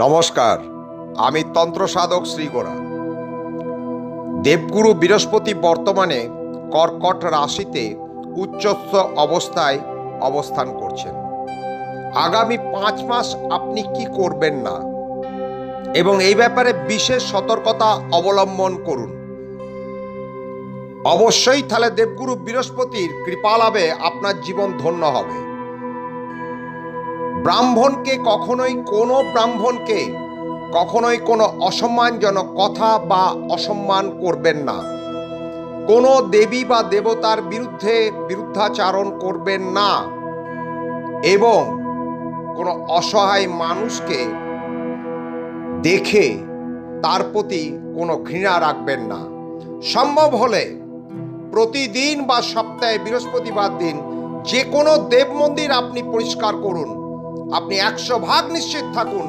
নমস্কার, আমি তন্ত্র সাধক শ্রীগোড়া। দেবগুরু বৃহস্পতি বর্তমানে কর্কট রাশিতে উচ্চস্থ অবস্থায় অবস্থান করছেন। আগামী 5 মাস আপনি কি করবেন না এবং এই ব্যাপারে বিশেষ সতর্কতা অবলম্বন করুন। অবশ্যই তাহলে দেবগুরু বৃহস্পতির কৃপা লাভে আপনার জীবন ধন্য হবে। কখনোই কোনো অসম্মানজনক কথা বা অসম্মান করবেন না। কোনো দেবী বা দেবতার বিরুদ্ধাচারণ করবেন না এবং কোনো অসহায় মানুষকে দেখে তার প্রতি কোনো ঘৃণা রাখবেন না। সম্ভব হলে প্রতিদিন বা সপ্তাহে বৃহস্পতিবার দিন যে কোনো দেব মন্দির আপনি পরিষ্কার করুন। আপনি 100% নিশ্চিত থাকুন